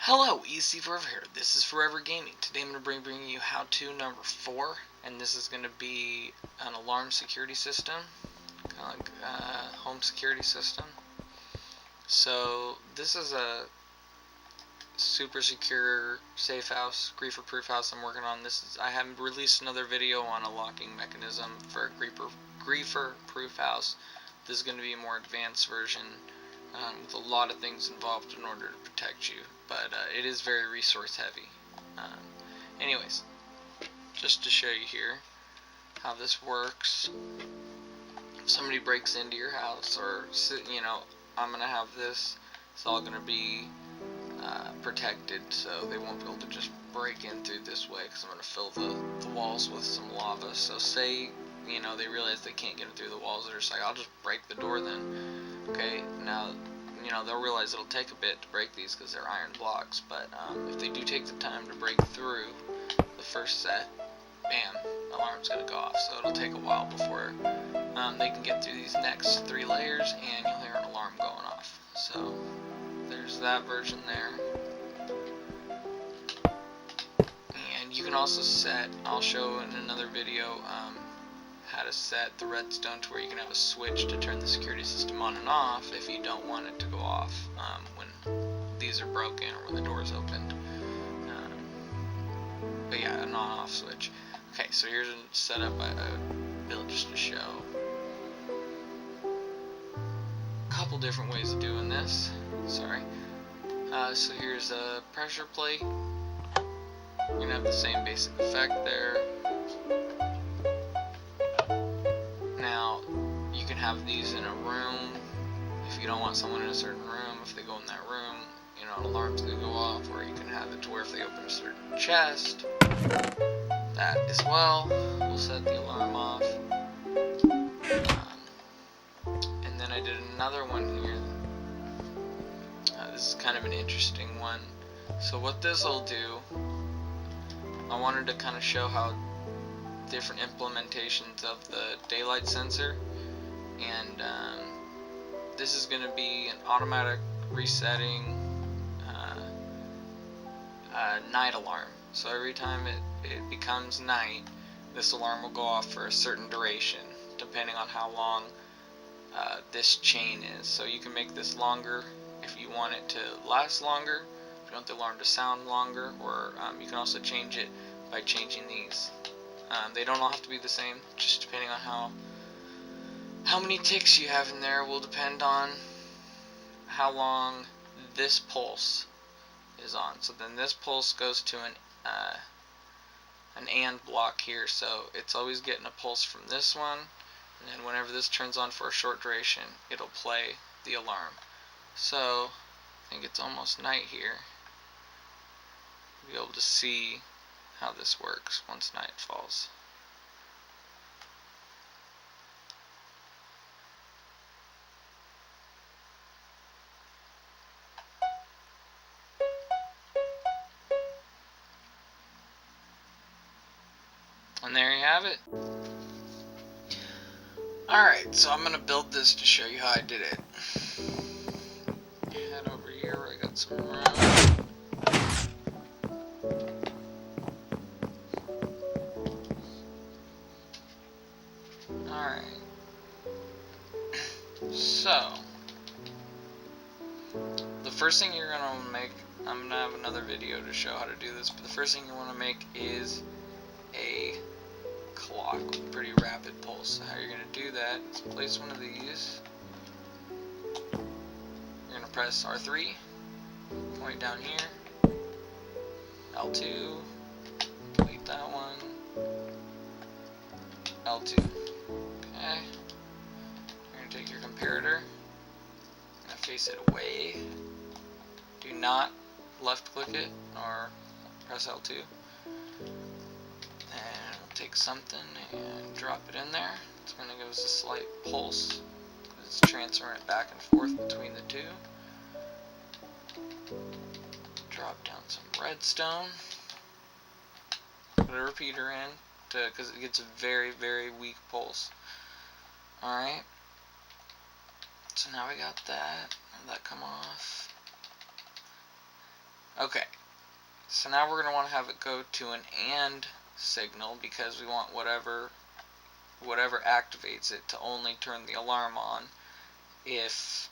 Hello, ECForever here. This is Forever Gaming. Today I'm going to be bringing you how-to number 4, and this is going to be an alarm security system, kind of like home security system. So this is a super secure, safe house, griefer-proof house I'm working on. I haven't released another video on a locking mechanism for a griefer-proof house. This is going to be a more advanced version. With a lot of things involved in order to protect you, but it is very resource heavy. Anyways, just to show you here how this works, if somebody breaks into your house, or I'm gonna have this, it's all gonna be protected, so they won't be able to just break in through this way, because I'm gonna fill the walls with some lava. So say they realize they can't get through the walls, they're just like, I'll just break the door then. Okay, now they'll realize it'll take a bit to break these because they're iron blocks, but if they do take the time to break through the first set, bam, the alarm's going to go off. So it'll take a while before they can get through these next 3 layers, and you'll hear an alarm going off. So there's that version there. And you can also set, I'll show in another video, how to set the redstone to where you can have a switch to turn the security system on and off if you don't want it to go off when these are broken or when the door is opened. But yeah, an on-off switch. Okay, so here's a setup I built just to show a couple different ways of doing this. Sorry. So here's a pressure plate. You're gonna have the same basic effect there. Now, you can have these in a room if you don't want someone in a certain room. If they go in that room, an alarm's going to go off, or you can have it to where if they open a certain chest, that as well will set the alarm off. And then I did another one here. This is kind of an interesting one. So what this will do, I wanted to kind of show how different implementations of the daylight sensor, and this is going to be an automatic resetting night alarm. So every time it becomes night, this alarm will go off for a certain duration depending on how long this chain is. So you can make this longer if you want it to last longer, if you want the alarm to sound longer, or you can also change it by changing these. They don't all have to be the same, just depending on how many ticks you have in there will depend on how long this pulse is on. So then this pulse goes to an AND block here, so it's always getting a pulse from this one, and then whenever this turns on for a short duration, it'll play the alarm. So I think it's almost night here. You'll be able to see how this works once night falls. And there you have it. Alright, so I'm going to build this to show you how I did it. Head over here where I got some room. Alright, so the first thing you're going to want to make, I'm going to have another video to show how to do this, but the first thing you want to make is a clock with a pretty rapid pulse. So how you're going to do that is place one of these, you're going to press R3, point down here, L2, delete that one, L2. Okay, you're going to take your comparator and face it away. Do not left click it or press L2. And we'll take something and drop it in there. It's going to give us a slight pulse. It's transferring it back and forth between the two. Drop down some redstone. Put a repeater in because it gets a very, very weak pulse. Alright, so now we got that. Let that come off. Okay, so now we're going to want to have it go to an AND signal because we want whatever activates it to only turn the alarm on if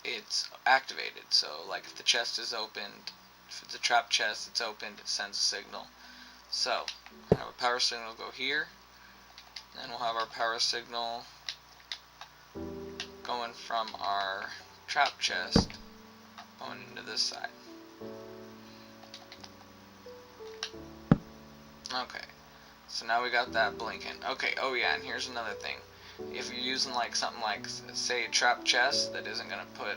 it's activated. So like if the chest is opened, if it's a trapped chest, it's opened, it sends a signal. So we'll have a power signal go here, then we'll have our power signal going from our trap chest going into this side. Okay, so now we got that blinking. Okay, oh yeah, and here's another thing. If you're using like something like, say, a trap chest that isn't going to put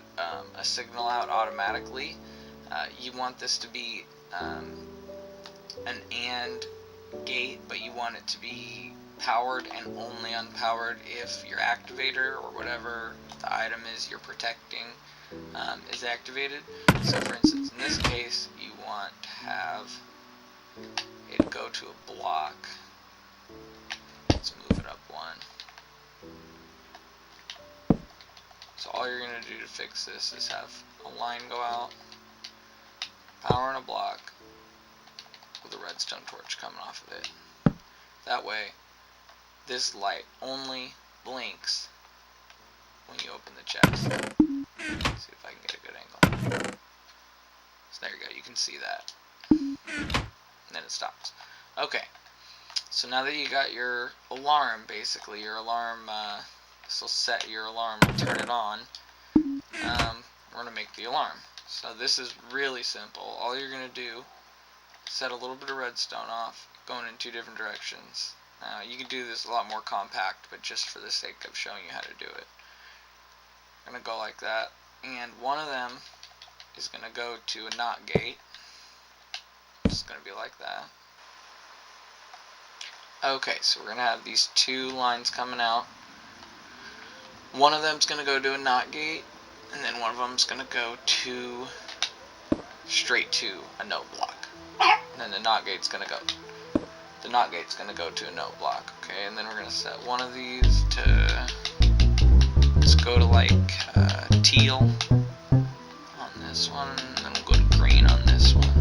a signal out automatically, you want this to be an AND gate, but you want it to be powered and only unpowered if your activator or whatever the item is you're protecting is activated. So for instance, in this case, you want to have it go to a block. Let's move it up one. So all you're going to do to fix this is have a line go out, power in a block, with a redstone torch coming off of it. That way, this light only blinks when you open the chest. Let's see if I can get a good angle. So there you go, you can see that. And then it stops. Okay, so now that you got your alarm, basically, your alarm, this will set your alarm, will turn it on. We're going to make the alarm. So this is really simple. All you're going to do, set a little bit of redstone off, going in two different directions. Now you can do this a lot more compact, but just for the sake of showing you how to do it. I'm going to go like that, and one of them is going to go to a NOT gate. It's going to be like that. Okay, so we're going to have these two lines coming out. One of them is going to go to a NOT gate, and then one of them is going to go to straight to a NO block. And then the NOT gate's going to go. The NOT gate's going to go to a NO block. Okay, and then we're going to set one of these to, let's go to like teal on this one, and then we'll go to green on this one.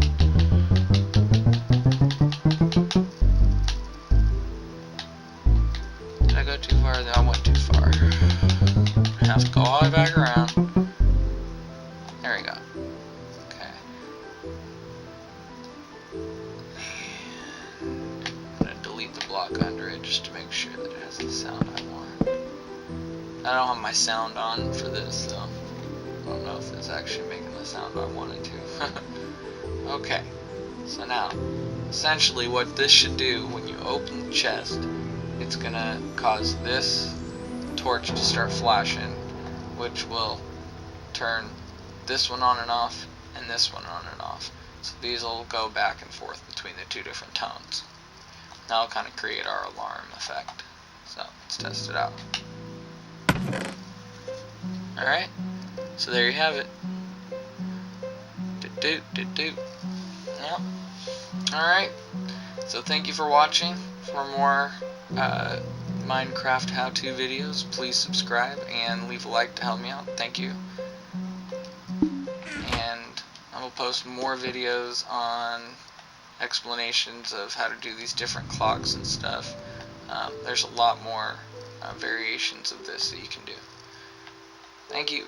Did I go too far? I went too far. I have to go all the way back around. There we go. Okay. And I'm going to delete the block under it just to make sure that it has the sound I want. I don't have my sound on for this, so I don't know if it's actually making the sound I wanted to. Okay, so now, essentially what this should do when you open the chest, it's going to cause this torch to start flashing, which will turn this one on and off, and this one on and off. So these will go back and forth between the two different tones. That'll kind of create our alarm effect. So let's test it out. Alright, so there you have it. Yep. Alright, so thank you for watching. For more Minecraft how-to videos, please subscribe and leave a like to help me out. Thank you. And I will post more videos on explanations of how to do these different clocks and stuff. There's a lot more variations of this that you can do. Thank you.